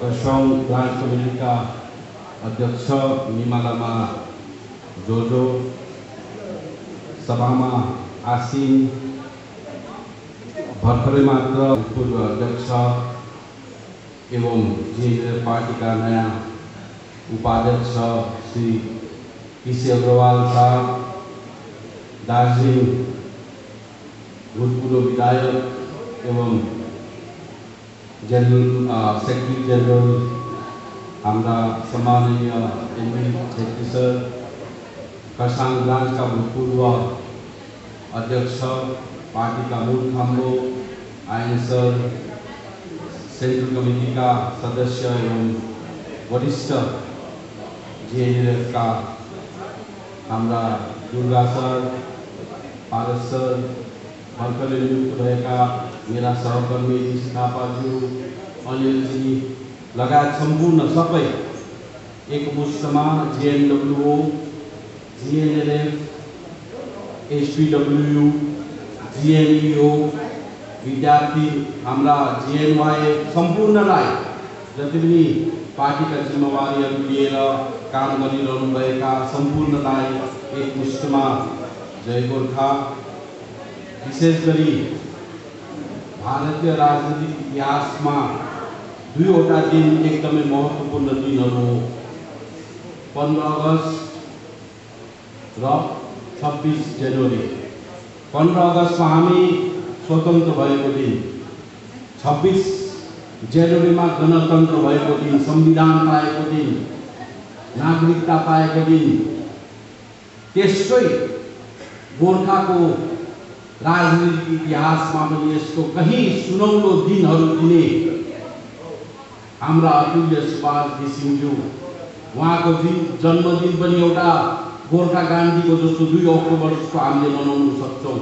Kurseong branch कमिटीका अध्यक्ष निमा लामा जोजो, सभामा आसीन भर्खरै मात्र पूर्व अध्यक्ष एवं जिएनएलएफ पार्टीका नयाँ उपाध्यक्ष श्री पीसी अग्रवाल साहब, दार्जिलिङ भूतपूर्व विधायक एवं जनरल सेक्रेटरी जनरल हाम्रा सम्माननीय एमपी छेत्री सर, खरसाङ ब्रान्चका भूतपूर्व अध्यक्ष, पार्टी का मूल खाम्बो आयन सर, सेंट्रल कमिटी का सदस्य एवं वरिष्ठ जिएनएलएफ का हाम्रा दुर्गा सर, पारस सर, भर्खरै नियुक्त भएका मेरा सहकर्मी थापाज्यू, अनिलजी लगायत सम्पूर्ण सबै एकमुष्टमा जेएनडब्ल्युओ, जिएनएलएफ, एसपीडब्ल्यू, जिएनईओ, विद्यार्थी हाम्रा जिएनवाई सम्पूर्णलाई जति पनि पार्टीका जिम्मेवारीहरू लिएर काम गरिरहनु भएका सम्पूर्णलाई एकमुष्टमा जय गोर्खा। विशेष गरी भारतीय राजनीतिक इतिहासमा दुईवटा दिन एकदमै महत्त्वपूर्ण दिनहरू हो, 15 अगस्त र 26 जनवरी। 15 अगस्तमा हामी स्वतन्त्र भएको दिन, 26 जनवरीमा गणतन्त्र भएको दिन, संविधान पाएको दिन, नागरिकता पाएको दिन। त्यसकै गोर्खाको राजनीतिक इतिहासमा पनि यस्तो कहीँ सुनौलो दिनहरू दिने हाम्रा अतुल्य सुभाष घिसिङज्यू, उहाँको जन्मदिन पनि एउटा गोर्खा गान्धीको जस्तो 2 अक्टोबर जस्तो हामीले मनाउन सक्छौँ।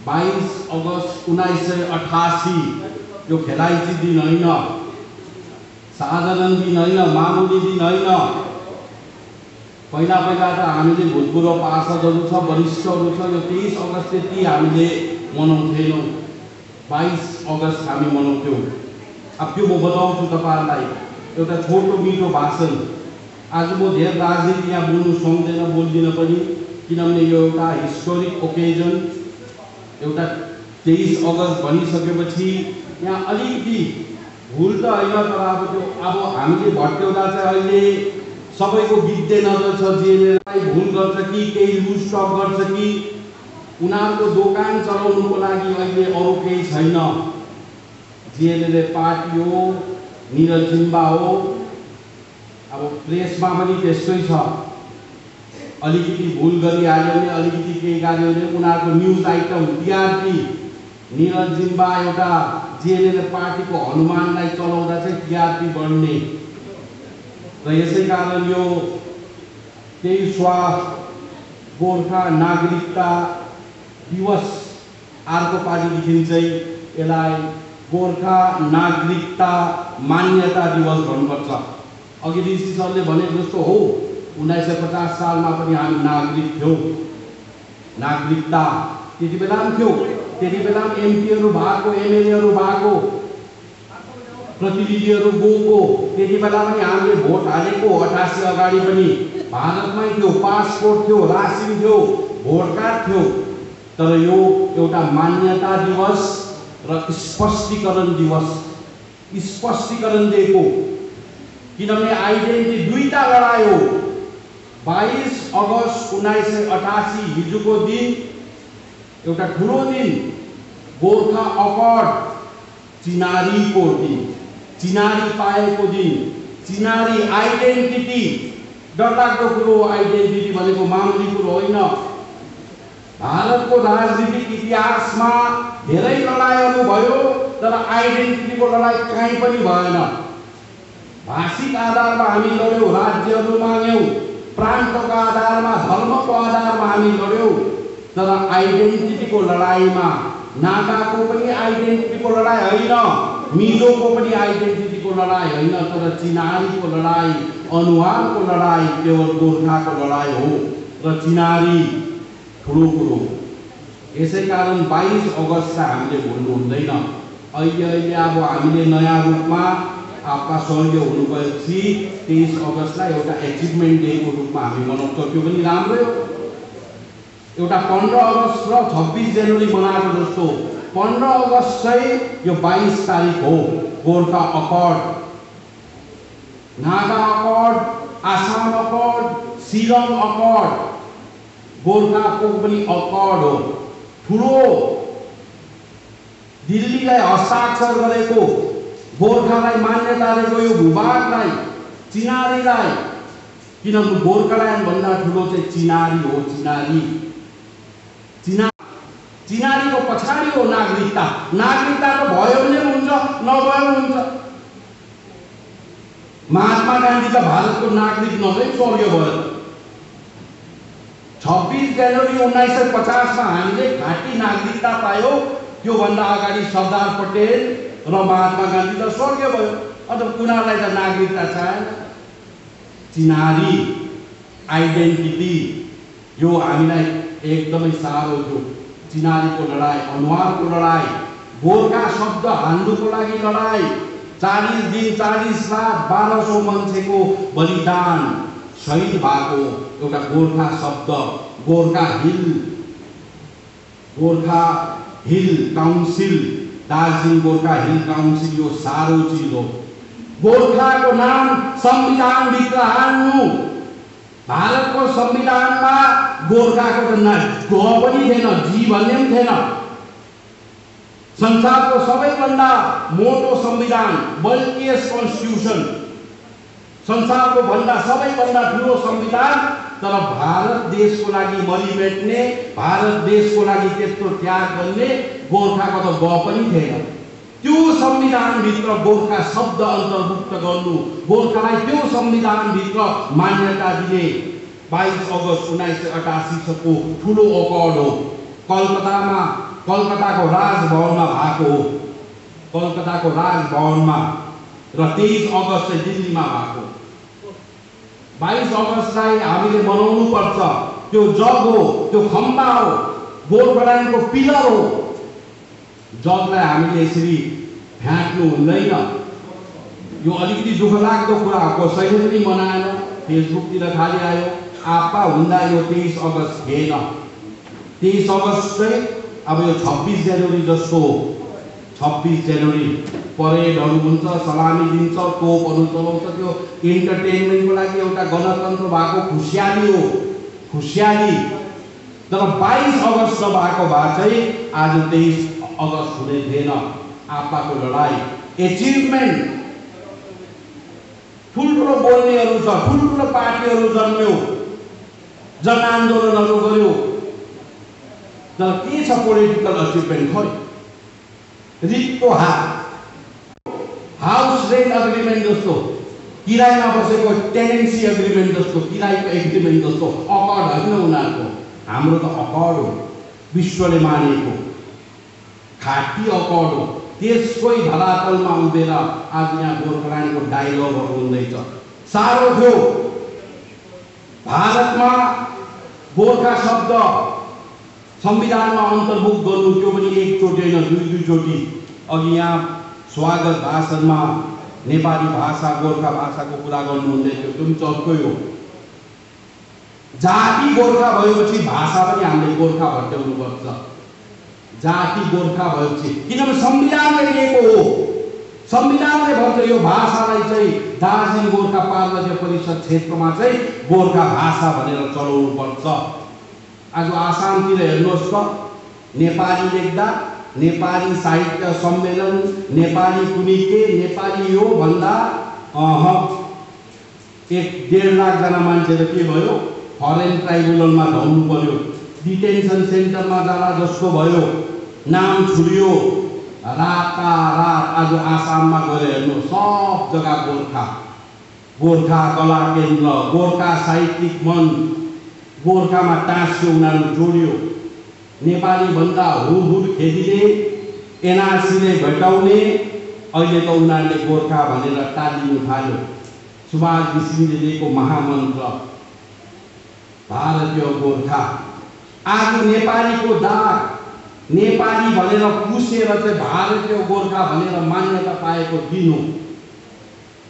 22 अगस्त 1988 यो खेलाइची दिन होइन, साधारण दिन होइन, मामुली दिन होइन। पहिला त हामीले भूतपूर्व पार्षदहरू छ, वरिष्ठहरू छ, यो 23 अगस्त त्यति हामीले मनाउँथेनौँ, 22 अगस्त हामी मनाउँथ्यौँ। अब त्यो म बताउँछु तपाईँहरूलाई एउटा छोटो मिठो भाषण। आज म धेरै राजनीति यहाँ बोल्नु सक्दैन, बोल्दिनँ पनि, किनभने यो एउटा हिस्टोरिक ओकेजन, एउटा 23 अगस्त भनिसकेपछि यहाँ अलिकति भुल त होइन, तर अब हामीले भट्ट्याउँदा चाहिँ अहिले सबैको विद्य नजर छ, जिएनएलएफलाई भुल गर्छ कि केही लुज स्टक गर्छ कि उनीहरूको दोकान चलाउनुको लागि अहिले अरू केही छैन। जिएनएलएफ पार्टी हो, निरज जिम्बा हो। अब प्रेसमा पनि त्यस्तै छ, अलिकति भुल गरिहाल्यो भने, अलिकति केही गर्यो भने उनीहरूको news item TRP, Niraj Zimba एउटा जिएनएलएफ पार्टीको हनुमानलाई चलाउँदा चाहिँ टिआरपी बढ्ने। र यसै कारण यो 23वां गोर्खा नागरिकता दिवस अर्को पालिदेखि चाहिँ यसलाई गोर्खा नागरिकता मान्यता दिवस भन्नुपर्छ। अघि ऋषि सरले भने जस्तो हो, 1950 सालमा पनि हामी नागरिक थियौँ, नागरिकता त्यति बेला पनि थियो। त्यति बेला पनि एमपीहरू भएको, एमएलएहरू भएको, प्रतिनिधिहरू गएको। त्यति बेला पनि हामीले भोट हालेको 88 अगाडि पनि भारतमै थियो, पासपोर्ट थियो, रासिन थियो, भोट कार्ड थियो। तर यो एउटा मान्यता दिवस र स्पष्टीकरण दिवस, स्पष्टीकरण दिएको, किनभने आइडेन्टिटी दुईटा लडाई हो। 22 अगस्त 1988 हिजोको दिन एउटा ठुलो दिन, गोर्खा अकर्ड चिनारीको दिन, चिनारी पाएको दिन, चिनारी आइडेन्टिटी। डरलाग्दो कुरो, आइडेन्टिटी भनेको मामुली कुरो होइन। भारतको राजनीतिक इतिहासमा धेरै लडाइँहरू भयो, तर आइडेन्टिटीको लडाई कहीँ पनि भएन। भाषिक आधारमा हामी लड्यौँ, राज्यहरू माग्यौँ, प्रान्तको आधारमा, धर्मको आधारमा हामी लड्यौँ, तर आइडेन्टिटीको लडाईमा नागाको पनि आइडेन्टिटीको लडाई होइन, मिजोको पनि आइडेन्टिटीको लडाई होइन, तर चिनारीको लडाई, अनुहारको लडाई केवल गोर्खाको लडाई हो। र चिनारी ठुलो कुरो। यसै कारण 22 अगस्तलाई हामीले भुल्नु हुँदैन। अहिले अब हामीले नयाँ रूपमा आपका स्वर्गीय हुनुभएपछि 23 अगस्तलाई एउटा एचिभमेन्ट डेको रूपमा हामी मनाउँछौँ, त्यो पनि राम्रै हो। एउटा 15 अगस्त र 26 जनवरी मनाएको जस्तो 15 अगस्त चाहिँ यो 22 तारिक हो, Gorkha occurred, Naga occurred, Assam occurred, serum occurred, गोर्खाको पनि अकर्ड हो। ठुलो दिल्लीलाई हस्ताक्षर गरेको, गोर्खालाई मान्यता दिएको यो भूभागलाई, चिनारीलाई, किनकि गोर्खाल्यान्ड भन्दा ठुलो चाहिँ चिनारी हो। चिनारीको पछाडि हो नागरिकता। नागरिकता त भयो भने हुन्छ, नभयो हुन्छ। महात्मा गान्धी त भारतको नागरिक नभई स्वर्गीय भयो। 26 जनवरी 1950 मा हामीले घाटी नागरिकता पायौं। त्यो भन्दा अगाडि सरदार पटेल र महात्मा गान्धी त स्वर्गीय भयो, अझ उनीहरूलाई त नागरिकता चाहेन। चिनारी आइडेन्टिटी यो हामीलाई एकदमै साह्रो थियो। चिनारीको लडाई, अनुहारको लडाई, गोर्खा शब्द हाल्नुको लागि लडाई, 40 दिन 40 रात 1200 मान्छेको बलिदान, शहीद भएको एउटा गोर्खा शब्द, Gorkha hill council, Darjeeling Gorkha hill council यो साह्रो चिज हो। गोर्खाको नाम संविधानभित्र हाल्नु। भारतको संविधानमा गोर्खाको त न ग पनि थिएन, जी भन्ने पनि थिएन। संसारको सबैभन्दा मोटो संविधान, बल्किएस्ट कन्स्टिट्युसन, संसारको भन्दा सबैभन्दा ठुलो संविधान, तर भारत देशको लागि मरिमेट्ने, भारत देशको लागि त्यत्रो त्याग गर्ने गोर्खाको त ग पनि थिएन। त्यो संविधानभित्र गोर्खा शब्द अन्तर्भुक्त गर्नु, गोर्खालाई त्यो संविधानभित्र मान्यता दिने 22 अगस्त 1988 को ठुलो अकर्ड हो। कलकत्ताको राजभवनमा भएको हो, कलकत्ताको राजभवनमा, र 23 अगस्त चाहिँ दिल्लीमा भएको। 22 अगस्तलाई हामीले मनाउनु पर्छ। त्यो जग हो, त्यो खम्बा हो, गोर्खाल्यान्डको पिलर हो। जगलाई हामीले यसरी फ्याँक्नु हुँदैन। यो अलिकति दुःख लाग्दो कुरा हो, कसैले पनि मनाएन, फेसबुकतिर खाली आयो। आपा हुँदा यो 23 अगस्त थिएन। 23 अगस्त चाहिँ अब यो 26 जनवरी जस्तो हो। 26 जनवरी परेडहरू हुन्छ, सलामी दिन्छ, तोपहरू चलाउँछ, त्यो इन्टरटेनमेन्टको लागि एउटा गणतन्त्र भएको खुसियाली हो, खुसियाली। तर 22 अगस्त भएको भए चाहिँ आज 23 अगस्त हुने थिएन। आपको लडाई, एचिभमेन्ट, ठुल्ठुलो बोल्नेहरू छ, ठुल्ठुलो पार्टीहरू जन्म्यो, जनआन्दोलनहरू गर्यो, तर के छ पोलिटिकल अचिभमेन्ट? खै रित्तो हाउस रेन्ट अग्रिमेन्ट जस्तो, किरायमा बसेको टेनेन्सी अग्रिमेन्ट जस्तो, किरायको एग्रिमेन्ट जस्तो अकर्ड होइन उनीहरूको। हाम्रो त अकर्ड हो, विश्वले मानेको खाटी अकर्ड हो। त्यसकै धरातलमा उभिएर आज यहाँ गोर्खाल्यान्डको डायलगहरू हुँदैछ। साह्रो थियो भारतमा गोर्खा शब्द संविधानमा अन्तर्भुक्त गर्नु, त्यो पनि एकचोटि होइन, दुईचोटि। अघि यहाँ स्वागत भाषणमा नेपाली भाषा, गोर्खा भाषाको कुरा गर्नुहुँदै थियो, त्यो पनि चर्कै हो। जाति गोर्खा भएपछि भाषा पनि हामीले गोर्खा भट्याउनुपर्छ। जाति गोर्खा भएपछि, किनभने संविधानले दिएको हो, संविधानले भन्छ यो भाषालाई चाहिँ दार्जिलिङ गोर्खा पार्वतीय परिषद क्षेत्रमा चाहिँ गोर्खा भाषा भनेर चलाउनु पर्छ। आज आसामतिर हेर्नुहोस् त, नेपाली लेख्दा नेपाली साहित्य सम्मेलन, नेपाली कुनै के, नेपाली यो भन्दा 1.5 लाखजना मान्छे त के भयो, फरेन ट्राइब्युनलमा धाउनु पर्यो, डिटेन्सन सेन्टरमा जाला जस्तो भयो, नाम छुरियो। रातारात आज आसाममा गएर हेर्नु, सब जग्गा गोर्खा, गोर्खा कला केन्द्र, गोर्खा साहित्यिक मञ्च, गोर्खामा टाँस्यो, उनीहरू जोडियो। नेपाली भन्दा हुर खेदिने, एनआरसीले भेटाउने, अहिले त उनीहरूले गोर्खा भनेर टालिनु थाल्यो। सुभाष घिसिङले दिएको महामन्त्र भारतीय गोर्खा। आज नेपालीको दाग, नेपाली भनेर पुसेर चाहिँ भारतीय गोर्खा भनेर मान्यता पाएको दिन हो।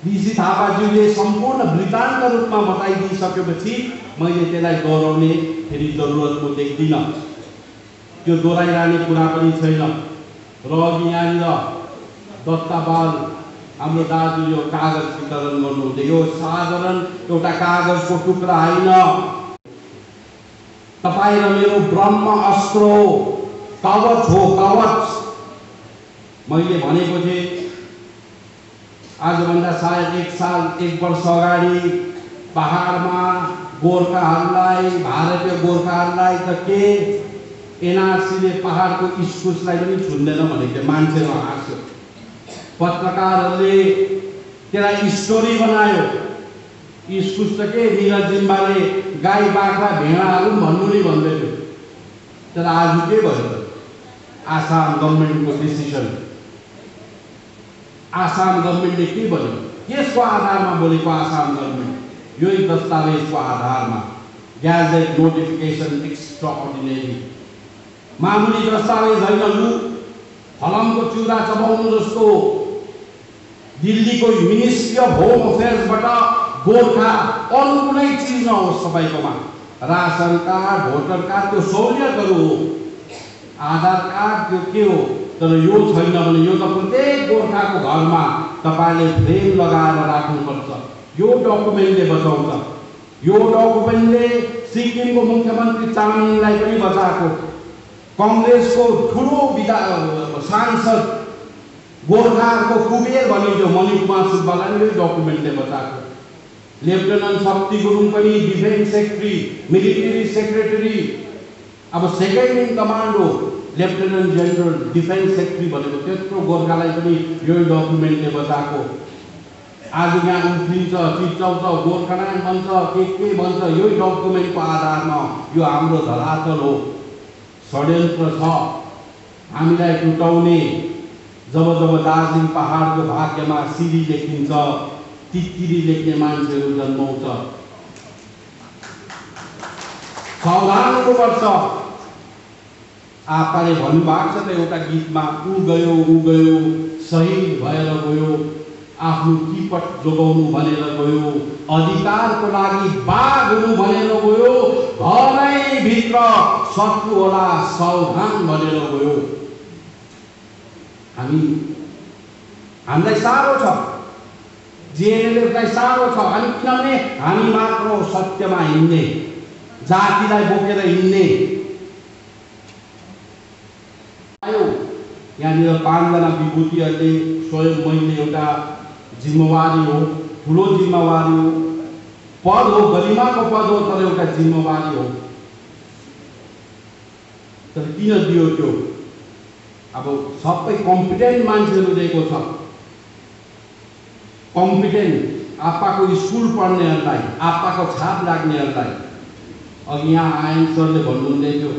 ऋषि थापाज्यूले सम्पूर्ण वृत्तान्त रूपमा बताइदिइसकेपछि मैले त्यसलाई दोहोऱ्याउने फेरि जरुरत म देख्दिनँ। त्यो दोहोऱ्याइरहने कुरा पनि छैन। र अघि यहाँनिर दत्ताबाल हाम्रो दाजु यो कागज वितरण गर्नुहुँदै, यो साधारण एउटा कागजको टुक्रा होइन, तपाईँ र मेरो ब्रह्म अस्त्र हो, कवच हो, कवच। मैले भनेको थिएँ आजभन्दा सायद एक वर्ष अगाडि पहाडमा गोर्खाहरूलाई, भारतीय गोर्खाहरूलाई त के एनआरसीले पहाडको इस्कुसलाई पनि छुन्दैन भनेको थियो। मान्छेहरू हाँस्यो, पत्रकारहरूले त्यसलाई स्टोरी बनायो। इस्कुस त के निरज जिम्बाले गाई बाख्रा भेडाहरू भन्नु नि भन्दै थियो। तर आज के भयो त? आसाम गभर्मेन्टको डिसिसन, आसाम गभर्मेन्टले के भन्यो? यसको आधारमा बोलेको आसाम गभर्मेन्ट, यही दस्तावेजको आधारमा ग्याजेट नोटिफिकेसन एक्स्ट्राअर्डिनरी, मामुली दस्तावेज होइन। लु फलमको चिउरा चबाउनु जस्तो दिल्लीको मिनिस्ट्री अफ होम अफेयर्सबाट गोर्खा अरू कुनै चिज नहोस् तपाईँकोमा, रासन कार्ड, भोटर कार्ड, त्यो सहुलियतहरू हो। आधार कार्ड त्यो के हो? तर यो छैन भने यो त प्रत्येक गोर्खाको घरमा तपाईँले फ्रेम लगाएर राख्नुपर्छ। यो डकुमेन्टले बचाउँछ। यो डकुमेन्टले सिक्किमको मुख्यमन्त्री चामलिङलाई पनि बचाएको, कङ्ग्रेसको ठुलो सांसद गोर्खाहरूको कुबेर भनिन्थ्यो मणिकुमार सुब्बालाई यो डकुमेन्टले बचाएको, लेफ्टेनेन्ट शक्ति गुरुङ पनि डिफेन्स सेक्रेटरी, मिलिट्री सेक्रेटरी, अब सेकेन्ड इन कमान्ड हो, लेफ्टेनेन्ट जेनरल डिफेन्स सेक्रेटरी भनेको त्यत्रो गोर्खालाई पनि यो डकुमेन्टले बचाएको। आज यहाँ उफ्रिन्छ, चिच्याउँछ, गोर्खाल्यान्ड भन्छ, के भन्छ, यो डकुमेन्टको आधारमा यो हाम्रो धरातल हो। षड्यन्त्र छ हामीलाई टुटाउने। जब दार्जिलिङ पहाडको भाग्यमा सिरी लेखिन्छ, टिक्किरी लेख्ने मान्छेहरू जन्माउँछ। सावधान हुनुपर्छ। आपाले भन्नुभएको छ त एउटा गीतमा, ऊ गयो शहीद भएर गयो, आफ्नो टिपट जोगाउनु भनेर गयो, अधिकारको लागि बाघ हुनु भनेर गयो, घरै भित्र शत्रु होला सावधान भनेर गयो। हामीलाई साह्रो छ, जेएनएलएफलाई साह्रो छ। अनि किनभने हामी मात्र सत्यमा हिँड्ने, जातिलाई बोकेर हिँड्ने। यहाँनिर 5 जना विभूतिहरूले स्वयं मैले एउटा जिम्मेवारी हो, ठुलो जिम्मेवारी हो, पद हो, गरिमाको पद हो, तर एउटा जिम्मेवारी हो। तर किन दियो त्यो? अब सबै कम्पिटेन्ट मान्छेहरू दिएको छ, कम्पिटेन्ट आप्पाको स्कुल पढ्नेहरूलाई, आप्पाको छाप लाग्नेहरूलाई। अघि यहाँ आयन सरले भन्नुहुँदै थियो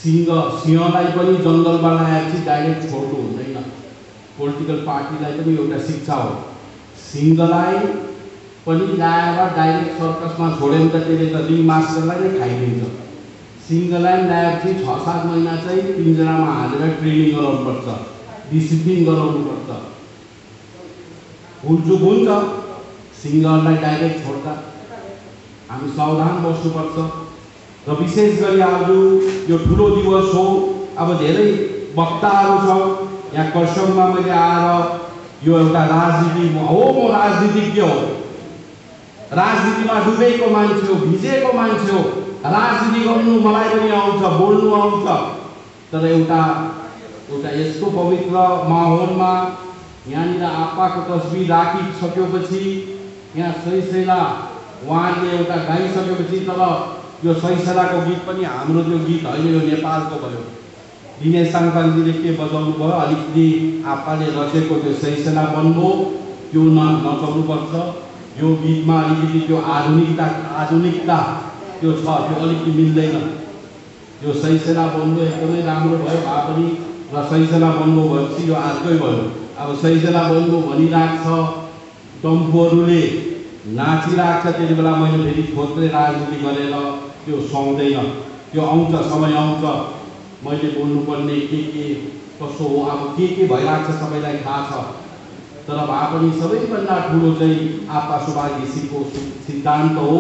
सिंहलाई पनि जङ्गलमा ल्याएपछि डाइरेक्ट छोड्नु हुँदैन। पोलिटिकल पार्टीलाई पनि एउटा शिक्षा हो। सिंहलाई पनि ल्याएर डाइरेक्ट सर्कसमा छोड्यो भने त त्यसले त रिमास्टरलाई नै खाइदिन्छ। सिंहलाई ल्याएपछि 6-7 महिना चाहिँ पिन्जरामा हालेर ट्रेनिङ गराउनुपर्छ, डिसिप्लिन गराउनुपर्छ। भुलचुक हुन्छ सिंहलाई डाइरेक्ट छोड्दा। हामी सावधान बस्नुपर्छ। र विशेष गरी आज यो ठुलो दिवस हो। अब धेरै वक्ताहरू छ यहाँ कर्सियङमा। मैले आएर यो एउटा राजनीति हो, म राजनीतिज्ञ हो, राजनीतिमा डुबेको मान्छे हो, भिजेको मान्छे हो। राजनीति गर्नु मलाई पनि आउँछ, बोल्नु आउँछ। तर एउटा यस्तो पवित्र माहौलमा यहाँनिर आप्पाको तस्बिर राखिसकेपछि, यहाँ सैसेला उहाँले एउटा गाइसकेपछि, तर यो सैसेलाको गीत पनि हाम्रो त्यो गीत होइन, यो नेपालको भयो। दिनेश साङपाङजीले के बजाउनु भयो, अलिकति आप्पाले रचेको त्यो सैसेला बन्बो त्यो नचाउनुपर्छ। यो गीतमा अलिकति त्यो आधुनिकता त्यो छ, त्यो अलिकति मिल्दैन। यो सैसेला बन्बो एकदमै राम्रो भयो भए पनि, र सैसेला बन्बो भएपछि यो अर्कै भयो। अब सैसेला बन्बो भनिरहेको छ, डम्फुहरूले नाचिरहेको छ, त्यति बेला मैले फेरि खोज्दै राजनीति गरेर त्यो सुहाउँदैन। त्यो आउँछ, समय आउँछ, मैले बोल्नुपर्ने के कसो हो। अब के भइरहेको छ सबैलाई थाहा छ। तर भए पनि सबैभन्दा ठुलो चाहिँ आप्पा सुभाष घिसिङको सिद्धान्त हो।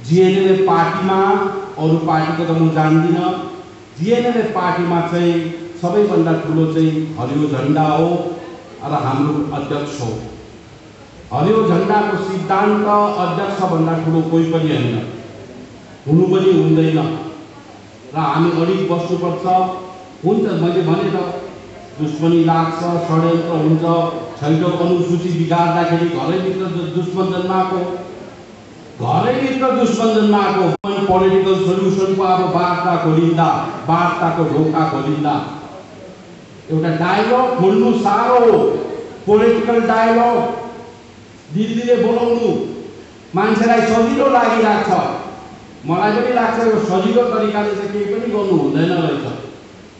जिएनएलएफ पार्टीमा, अरू पार्टीको त म जान्दिनँ, जिएनएलएफ पार्टीमा चाहिँ सबैभन्दा ठुलो चाहिँ हरियो झन्डा हो र हाम्रो अध्यक्ष हो। हरियो झन्डाको सिद्धान्त अध्यक्षभन्दा ठुलो कोही पनि होइन, हुनु पनि हुँदैन र हामी अडिग बस्नुपर्छ। हुन्छ, मैले भने त दुश्मनी लाग्छ, षड्यन्त्र हुन्छ, छैटौँ अनुसूची बिगार्दाखेरि घरैभित्र दुश्मन जन्माएको, घरैभित्र दुश्मन जन्माएको। पोलिटिकल सोल्युसनको अब वार्ता खोलिँदा, वार्ताको ढोका खोलिँदा एउटा डायलग खोल्नु साह्रो हो। पोलिटिकल डायलग दिल्लीले बोलाउनु मान्छेलाई सजिलो लागिरहेको छ, मलाई पनि लाग्छ यो सजिलो तरिकाले चाहिँ केही पनि गर्नु हुँदैन रहेछ।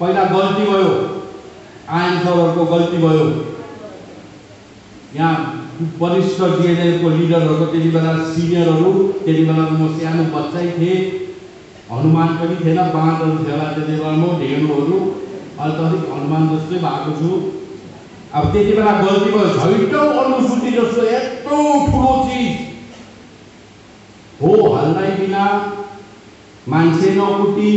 पहिला गल्ती भयो, आयन सरहरूको गल्ती भयो। यहाँ वरिष्ठ जिएनएलएफको लिडरहरूको त्यति बेला सिनियरहरू, त्यति बेला म सानो बच्चै थिएँ, हनुमान पनि थिएन, बाँदहरू थिएन त्यति बेला म, ढेँडोहरू, अहिले त अलिक हनुमान जस्तै भएको छु। अब त्यति बेला गल्ती भयो। छैटौँ अनुसूची जस्तो यत्रो ठुलो चिज हो, हल्लाइ बिना, मान्छे नकुटी,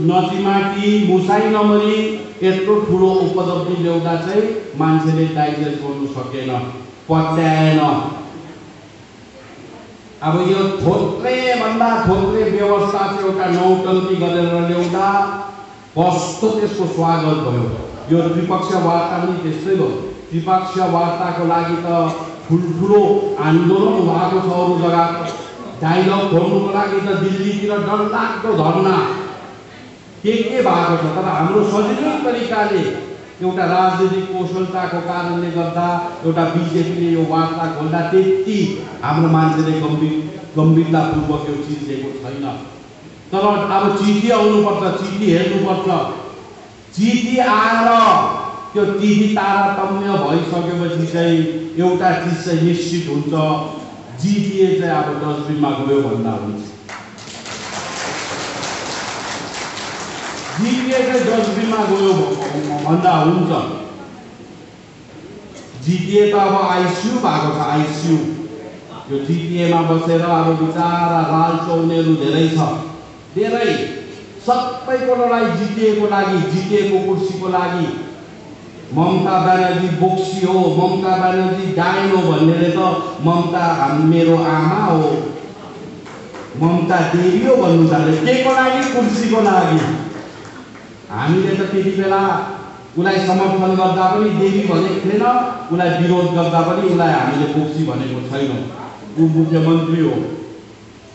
नचिमाटी, मुसाई नमरी यत्रो ठुलो उपलब्धि ल्याउँदा चाहिँ मान्छेले डाइजेस्ट गर्नु सकेन, पत्याएन। अब यो थोत्रे भन्दा थोत्रे व्यवस्था चाहिँ एउटा नौटङ्की गरेर ल्याउँदा कस्तो त्यसको स्वागत भयो। यो त्रिपक्षीय वार्ता पनि त्यस्तै भयो। त्रिपक्षीय वार्ताको लागि त ठुल्ठुलो आन्दोलन भएको छ अरू जग्गा। डायलग खोल्नुको लागि त दिल्लीतिर डरलाग्दो धर्ना के भएको छ। तर हाम्रो सजिलो तरिकाले एउटा राजनीतिक कौशलताको कारणले गर्दा एउटा बिजेपीले यो वार्ता खोल्दा त्यति हाम्रो मान्छेले गम्भीरतापूर्वक यो चिज दिएको छैन। तर अब चिठी आउनुपर्छ, चिठी हेर्नुपर्छ। चिठी आएर त्यो तिथि तारतम्य भइसकेपछि चाहिँ एउटा चिज चाहिँ निश्चित हुन्छ, जिटिए चाहिँ अब डस्टबिनमा गयो भन्दा हुन्छ। जिटिए चाहिँ डस्टबिनमा गयो भन्दा हुन्छ। जिटिए त अब आइसियु भएको छ, आइसियु। यो जिटिएमा बसेर अब बिचारा लाल चौनेहरू धेरै छ, धेरै। सबैको लडाइँ जिटिएको लागि, जिटिएको कुर्सीको लागि। ममता ब्यानर्जी बोक्सी हो, ममता ब्यानर्जी डाइन हो भन्नेले त ममता मेरो आमा हो, ममता देवी हो भन्नु थाले। केको लागि? कुर्सीको लागि। हामीले त त्यति बेला उसलाई समर्थन गर्दा पनि देवी भनेको थिएन, उसलाई विरोध गर्दा पनि उसलाई हामीले बोक्सी भनेको छैनौँ। ऊ मुख्यमन्त्री हो।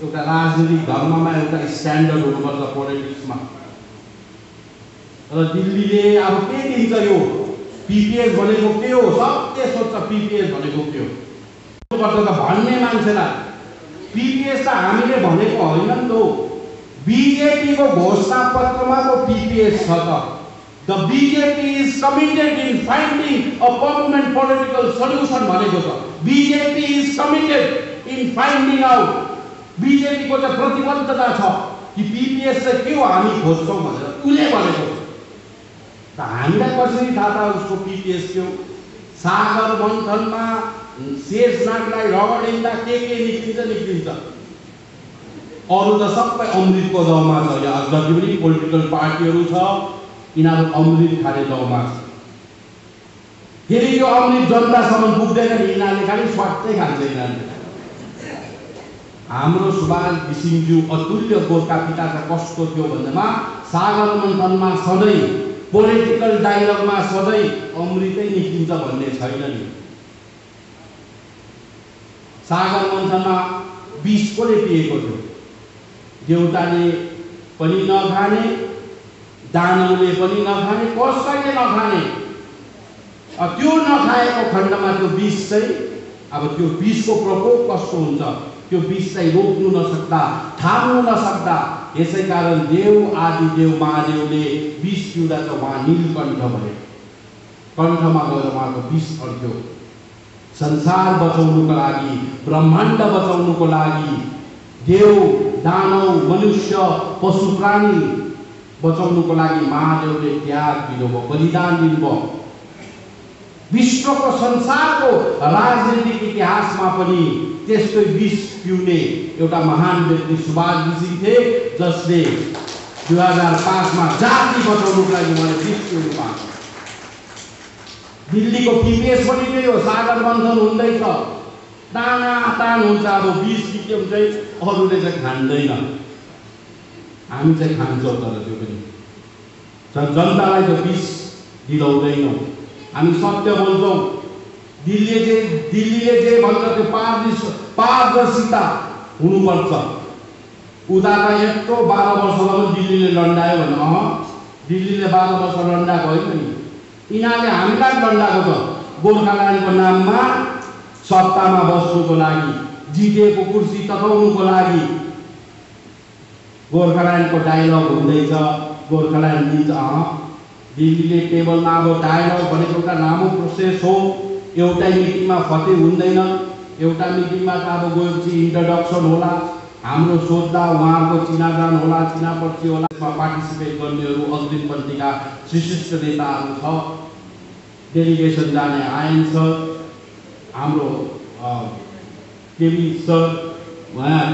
एउटा राजनीतिक धर्ममा एउटा स्ट्यान्डर्ड हुनुपर्छ पोलिटिक्समा। र दिल्लीले अब के दिन्छ? यो पिपिएस भनेको के हो? सबले सोध्छ पिपिएस भनेको के हो पर्छ त भन्ने मान्छेलाई। पिपिएस त हामीले भनेको होइन नि त। बिजेपीको घोषणा पत्रमा को पिपिएस छ त। The BJP is committed in finding a permanent political solution भनेको छ। BJP is committed in finding out. BJP को चाहिँ प्रतिबद्धता छ कि पिपिएस चाहिँ के हो हामी खोज्छौँ भनेर उसले भनेको छ। त हामीलाई कसरी थाहा था उसको पिपिएस के हो? सागर मन्थनमा शेषनागलाई रगडिँदा के निक्लिन्छ। अरू त सबै अमृतको दौमा छ। यहाँ जति पनि पोलिटिकल पार्टीहरू छ यिनीहरू अमृत खाने दौमा छ। फेरि यो अमृत जनतासम्म पुग्दैन नि, यिनीहरूले खालि स्वार्थै खान्छ यिनीहरूले। हाम्रो सुभाष घिसिङज्यू अतुल्य गोर्खा पिता चाहिँ कस्तो थियो भन्दामा सागर मन्थनमा सधैँ पोलिटिकल डायलगमा सधैँ अमृतै निक्लिन्छ भन्ने छैन नि। सागर मन्थनमा विष कसले पिएको थियो? देउताले पनि नखाने, दानवले पनि नखाने, कसैले नखाने। त्यो नखाएको खण्डमा त्यो विष चाहिँ अब त्यो विषको प्रकोप कस्तो हुन्छ त्यो विष चाहिँ रोक्नु नसक्दा, थाम्नु नसक्दा, यसै कारण देव आदि देव महादेवले विष पिउँदा चाहिँ उहाँ नीलकण्ठ भयो। कण्ठमा गएर उहाँको विष अड्क्यो। संसार बचाउनुको लागि, ब्रह्माण्ड बचाउनुको लागि, देव दानव मनुष्य पशु प्राणी बचाउनुको लागि महादेवले त्याग दिनुभयो, बलिदान दिनुभयो। विश्वको संसारको राजनीतिक इतिहासमा पनि त्यस्तै विष पिउने एउटा महान व्यक्ति सुभाष घिसिङ थिए, जसले 2005 मा जाति बचाउनुको लागि उहाँले विष पिउनु भएको। दिल्लीको पीपीएस पनि त्यही हो, सागर मन्थन हुँदैछ, तान हुन्छ। अब विष पिक्यो चाहिँ अरूले चाहिँ खाँदैन, हामी चाहिँ खान्छौँ। तर त्यो पनि जनतालाई त विष दिलाउँदैनौँ, हामी सत्य बोल्छौँ। दिल्लीले जे भन्छ त्यो पारदर्शिता हुनुपर्छ। उता त यत्रो 12 वर्षमा दिल्लीले लन्डायो भने दिल्लीले 12 वर्ष लन्डाएको होइन नि, यिनीहरूले हामीलाई लन्डाएको छ। गोर्खाल्यान्डको नाममा सत्तामा बस्नुको लागि, जिटिएको कुर्सी तताउनुको लागि गोर्खाल्यान्डको डायलग हुँदैछ। गोर्खाल्यान्ड दिन्छ, दिल्लीले टेबलमा अब डायलग भनेको एउटा लामो प्रोसेस हो। एउटै मिटिङमा फते हुँदैन। एउटा मिटिङमा त अब गएपछि इन्ट्रोडक्सन होला, हाम्रो सोध्दा उहाँहरूको चिनाजान होला, चिनापर्ची होला। यसमा पार्टिसिपेट गर्नेहरू अग्रिमपन्थीका विशिष्ट नेताहरू छ, डेलिगेसन जाने आयन सर, हाम्रो केबी सर, उहाँ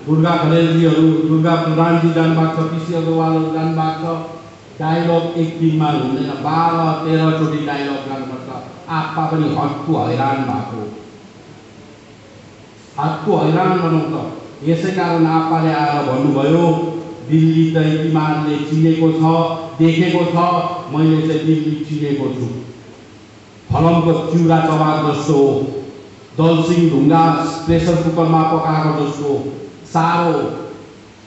दुर्गा खरेलजीहरू, दुर्गा प्रधानजी जानुभएको छ, पीसी अग्रवालहरू जानुभएको छ। डायलग एक दिनमा हुँदैन, 12-13 चोटि डायलग गर्नुपर्छ। आपा पनि हत्तु हैरान भएको, हत्तु हैरान बनाउँछ। यसै कारण आपाले आएर भन्नुभयो, दिल्ली त तिमीहरूले चिनेको छ, देखेको छ, मैले चाहिँ दिल्ली चिनेको छु। फलमको चिउरा चबार जस्तो हो, दलसिंह ढुङ्गा प्रेसर कुकरमा पकाएको जस्तो साह्रो।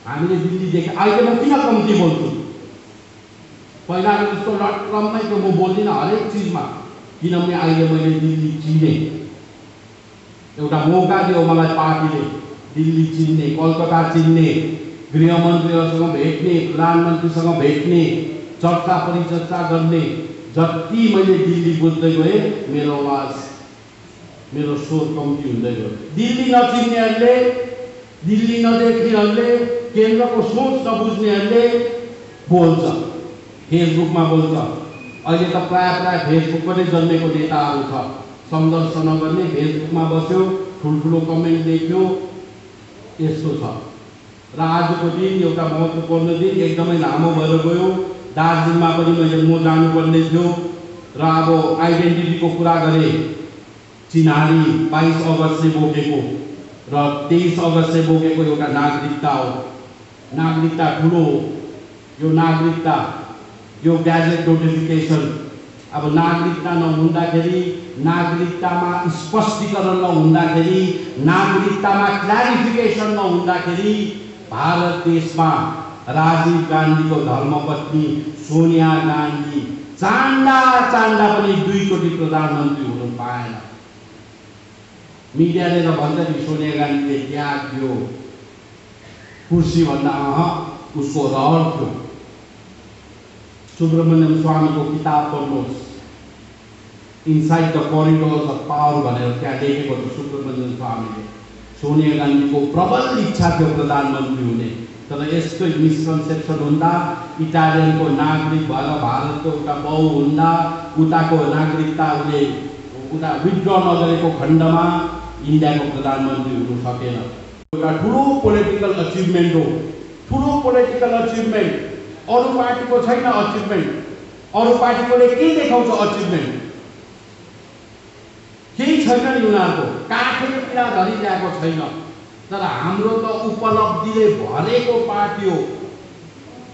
हामीले दिल्ली देखे। अहिले म किन कम्ती बोल्छु? पहिलाको जस्तो लटक्रममै त्यो म बोल्दिनँ हरेक चिजमा, किनभने अहिले मैले दिल्ली चिने। एउटा मौका दियो मलाई पार्टीले, दिल्ली चिन्ने, कलकत्ता चिन्ने, गृहमन्त्रीहरूसँग भेट्ने, प्रधानमन्त्रीसँग भेट्ने, चर्चा परिचर्चा गर्ने। जति मैले दिल्ली बुझ्दै गएँ, मेरो आवाज, मेरो स्वर कम्ती हुँदै गयो। दिल्ली नचिन्नेहरूले, दिल्ली नदेख्नेहरूले, केन्द्रको सोच नबुझ्नेहरूले बोल्छ, फेसबुकमा बोल्छ। अहिले त प्राय फेसबुकमै जन्मेको नेताहरू छ। सङ्घर्ष नगर्ने, फेसबुकमा बस्यो, ठुल्ठुलो कमेन्ट लेख्यो, यस्तो छ। र आजको दिन एउटा महत्त्वपूर्ण दिन, एकदमै लामो भएर गयो। दार्जिलिङमा पनि मैले म जानुपर्ने थियो र अब आइडेन्टिटीको कुरा गरेँ। चिन्हारी 22 अगस्तले बोकेको र 23 अगस्तले बोकेको एउटा नागरिकता हो। नागरिकता ठुलो हो। यो नागरिकता, यो ग्याजेट नोटिफिकेसन, अब नागरिकता नहुँदाखेरि, नागरिकतामा स्पष्टीकरण नहुँदाखेरि, नागरिकतामा क्ल्यारिफिकेसन नहुँदाखेरि भारत देशमा राजीव गान्धीको धर्मपत्नी सोनिया गान्धी चाण्डा पनि 2 चोटि प्रधानमन्त्री हुनु पाएन। मिडियाले त भन्छ नि सोनिया गान्धीले त्याग दियो कुर्सी भन्दा, उसको रहर थियो। सुब्रमण्यम स्वामीको किताब पढ्नुहोस्, इनसाइड द करिडोर्स अफ पावर भनेर त्यहाँ लेखेको छ सुब्रमण्यम स्वामीले। सोनिया गान्धीको प्रबल इच्छा थियो प्रधानमन्त्री हुने, तर यस्तो मिसकन्सेप्सन हुँदा, इटालियनको नागरिक भएर भारतको एउटा बाउ हुँदा, उताको नागरिकता उसले उता विथड्र नगरेको खण्डमा इन्डियाको प्रधानमन्त्री हुन सकेन। एउटा ठुलो पोलिटिकल अचिभमेन्ट हो, ठुलो पोलिटिकल अचिभमेन्ट। अरू पार्टीको छैन अचिभमेन्ट। अरू पार्टीकोले के देखाउँछ अचिभमेन्ट? केही छैन नि उनीहरूको, काठले पीडा धरि ल्याएको छैन। तर हाम्रो त उपलब्धिले भरेको पार्टी हो,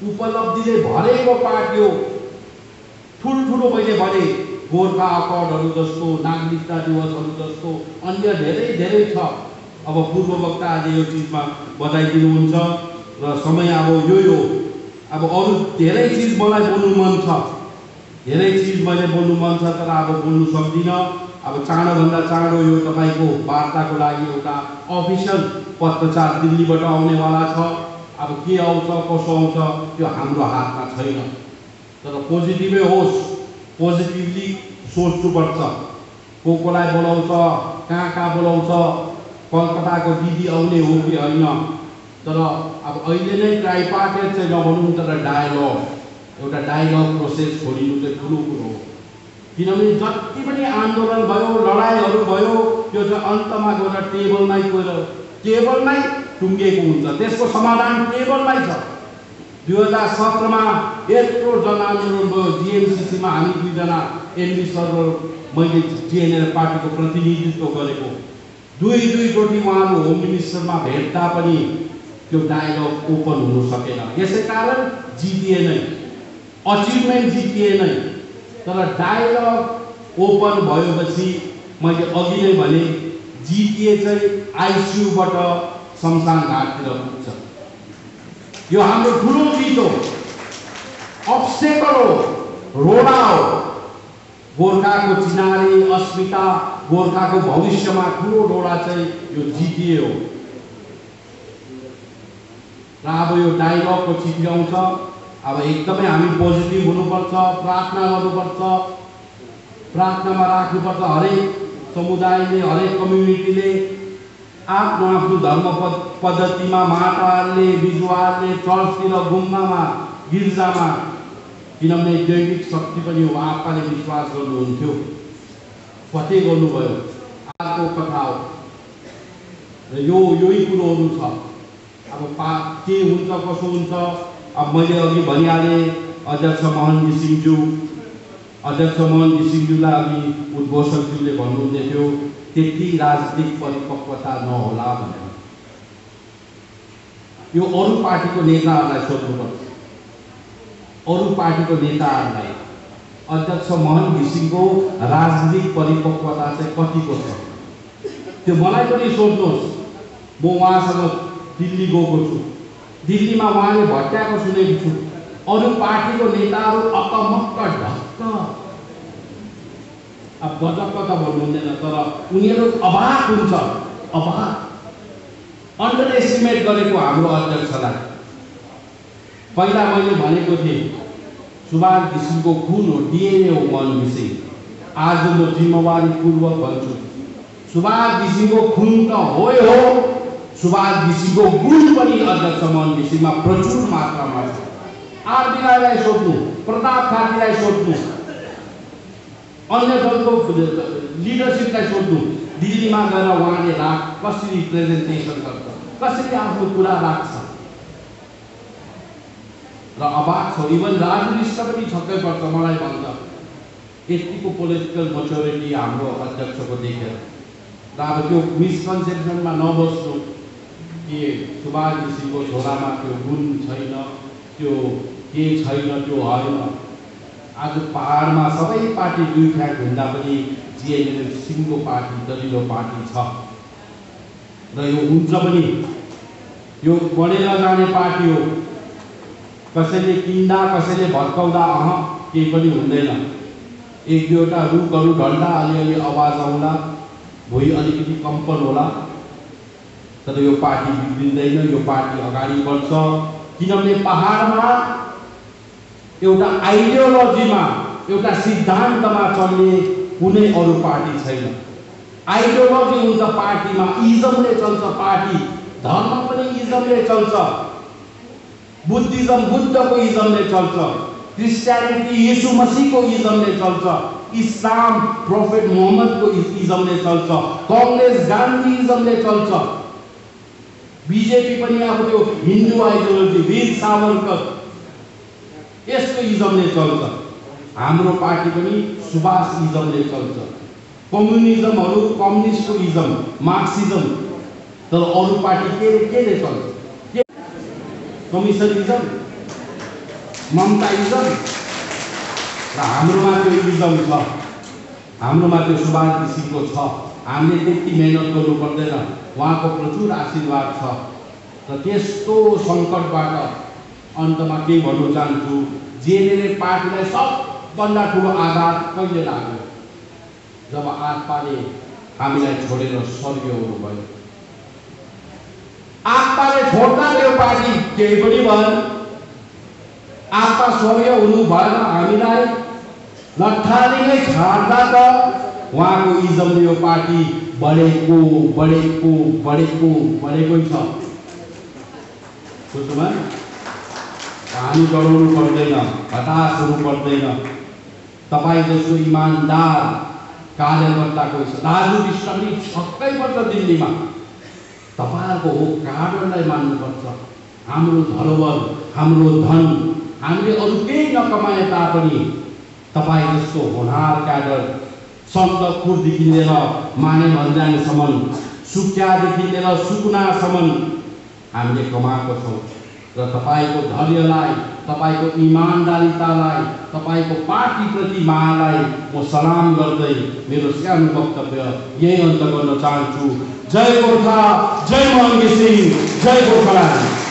उपलब्धिले भरेको पार्टी हो। ठुल्ठुलो मैले भने गोर्खा अकर्डहरू जस्तो, नागरिकता दिवसहरू जस्तो अन्य धेरै छ। अब पूर्व वक्ताले यो चिजमा बताइदिनुहुन्छ र समय अब यो अब अरू धेरै चिज मलाई बोल्नु मन छ, धेरै चिज मैले बोल्नु मन छ, तर अब बोल्नु सक्दिनँ। अब चाँडोभन्दा चाँडो यो तपाईँको वार्ताको लागि एउटा अफिसियल पत्रचार दिल्लीबाट आउनेवाला छ। अब के आउँछ कसो आउँछ त्यो हाम्रो हातमा छैन, तर पोजिटिभै होस्, पोजिटिभली सोच्नुपर्छ। कोलाई बोलाउँछ, कहाँ बोलाउँछ, कलकत्ताको दिदी आउने हो कि होइन। तर अब अहिले नै ट्राइपार्टेट चाहिँ नभनौँ, तर डायलग, एउटा डायलग प्रोसेस छोडिनु चाहिँ ठुलो कुरो हो। किनभने जति पनि आन्दोलन भयो, लडाइँहरू भयो, त्यो चाहिँ अन्तमा गएर टेबलमै टुङ्गेको हुन्छ। त्यसको समाधान टेबलमै छ। 2017 मा यत्रो जनआन्दोलन भयो। जीएमसीसीमा हामी दुईजना एनबी सर र मैले जिएनएल पार्टीको प्रतिनिधित्व गरेको। दुईचोटि उहाँहरू होम मिनिस्टरमा भेट्दा पनि त्यो डायलग ओपन हुन सकेन। यसै कारण जिटिए नै, अचिभमेन्ट जिटिए नै। तर डायलग ओपन भएपछि मैले अघि नै भने जिटिए चाहिँ आइसियूबाट शमशान घाटतिर पुग्छ। यो हाम्रो ठुलो चिज हो, अब्स्टेकल हो, रोडा हो। गोर्खाको चिनारी, अस्मिता, गोर्खाको भविष्यमा ठुलो रोडा चाहिँ यो जिटिए हो। र अब यो डायलगको चिज आउँछ। अब एकदमै हामी पोजिटिभ हुनुपर्छ, प्रार्थना गर्नुपर्छ, प्रार्थनामा राख्नुपर्छ। हरेक समुदायले, हरेक कम्युनिटीले आफ्नो आफ्नो धर्म पद्धतिमा, माटाहरूले, बिजुवाहरूले चर्चतिर, गुम्बामा, गिर्जामा, किनभने दैविक शक्ति पनि हो। आपाले विश्वास गर्नुहुन्थ्यो, कतै गर्नुभयो, आजको कथा हो। र यही कुरोहरू छ। अब के हुन्छ, कसो हुन्छ। अब मैले अघि भनिहालेँ, अध्यक्ष मोहन घिसिङज्यूलाई अघि उद्घोषकज्यूले भन्नुहुँदै थियो त्यति राजनीतिक परिपक्वता नहोला भनेर। यो अरू पार्टीको नेताहरूलाई सोध्नुपर्छ। अरू पार्टीको नेताहरूलाई अध्यक्ष मोहन घिसिङको राजनीतिक परिपक्वता चाहिँ कतिको छ त्यो मलाई पनि सोध्नुहोस्। म उहाँसँग दिल्ली गएको छु, दिल्लीमा उहाँले भट्याएको सुनेको छु। अरू पार्टीको नेताहरू अकमक्क ढक्क, अब गजक्क त भन्नुहुँदैन, तर उनीहरू अभाग हुन्छ। अभाग, अन्डर एस्टिमेट गरेको हाम्रो अध्यक्षलाई। पहिला मैले भनेको थिएँ सुभाष घिसिङको खून हो, डिएनए हो मोहन घिसिङ। आज म जिम्मेवारीपूर्वक भन्छु, सुभाष घिसिङको खून त हो, सुभाष घिसिङको गुण पनि अध्यक्ष मोहन घिसिङमा प्रचुर मात्रामा छ। आरबी राईलाई सोध्नु, प्रताप खातीलाई सोध्नु, अन्य दलको लिडरसिपलाई सोध्नु। दिल्लीमा गएर उहाँले कसरी प्रेजेन्टेसन गर्छ, कसरी आफ्नो कुरा राख्छ र अभाग छ। इभन राजनीतिष्ट पनि छक्कै पर्छ मलाई भन्छ यतिको पोलिटिकल मेच्योरिटी हाम्रो अध्यक्षको देखेर। र अब त्यो मिसकन्सेप्सनमा नबस्नु कि सुभाष घिसिङको छोरामा त्यो गुण छैन, त्यो के छैन, त्यो होइन। आज पहाडमा सबै पार्टी दुई फ्याक हुँदा पनि जिएनएल सिङ्गो पार्टी, दलिलो पार्टी छ र यो हुन्छ पनि। यो बढेर जाने पार्टी हो। कसैले किन्दा, कसैले भत्काउँदा केही पनि हुँदैन। एक दुईवटा रुखहरू ढल्दा, अलिअलि आवाज आउँला, भुइँ अलिकति कम्पन होला, तर यो पार्टी बिग्रिँदैन, यो पार्टी अगाडि बढ्छ। किनभने पहाडमा एउटा आइडियोलोजीमा, एउटा सिद्धान्तमा चल्ने कुनै अरू पार्टी छैन। आइडियोलोजी हुन्छ पार्टीमा, इजमले चल्छ पार्टी। धर्म पनि इजमले चल्छ। बुद्धिज्म बुद्धको इजमले चल्छ, क्रिस्चियनिटी यीशु मसीहको इजमले चल्छ, इस्लाम प्रोफेट मोहम्मदको इजमले चल्छ, कांग्रेस गान्धी इजमले चल्छ, बीजेपी पनि अब त्यो हिन्दू आइडियोलोजी वीर सावरकर यसको इजमले चल्छ। हाम्रो पार्टी पनि सुभाष इजमले चल्छ। कम्युनिजमहरू कम्युनिस्टको इजम, मार्क्सिजम। तर अरू पार्टी केले चल्छ? कमिसनिजम, ममताइजम। र हाम्रोमा त्यो इजम छ, हाम्रोमा त्यो सुभाष घिसिङको छ। हामीले त्यति मेहनत गर्नु पर्दैन, उहाँको प्रचुर आशीर्वाद छ। र त्यस्तो सङ्कटबाट अन्तमा के भन्नु चाहन्छु, जिएनएल पार्टीलाई सबभन्दा ठुलो आघात कहिले लाग्यो? जब आत्माले हामीलाई छोडेर स्वर्गीय हुनुभयो। आत्माले छोड्दा त्यो पार्टी केही पनि भएन। आत्मा स्वर्गीय हुनु भएन, हामीलाई लट्ठालिँदै छाड्दा त उहाँको इजमले यो पार्टी बढेकै छ। बुझ्नुभयो? हामी डराउनु पर्दैन, हताश हुनु पर्दैन। तपाईँ जस्तो इमान्दार कार्यकर्ताको दाजु विश्रामी छक्कै पर्छ दिल्लीमा। तपाईहरुको हो काडरलाई मान्नुपर्छ। हाम्रो धरोहर, हाम्रो धन हामीले अरू केही नकमाए तापनि तपाईँ जस्तो होनहार क्याडर सन्दकपुरदेखि लिएर माने भन्ज्याङसम्म, सुकियादेखि लिएर सुकुनासम्म हामीले कमाएको छौँ र तपाईँको धैर्यलाई, तपाईँको इमानदारितालाई, तपाईँको पार्टीप्रति मायालाई म सलाम गर्दै मेरो सानो वक्तव्य यही अन्त गर्न चाहन्छु। जय गोर्खा, जय महङ्गी सिंह, जय गोर्खाल्यान्ड।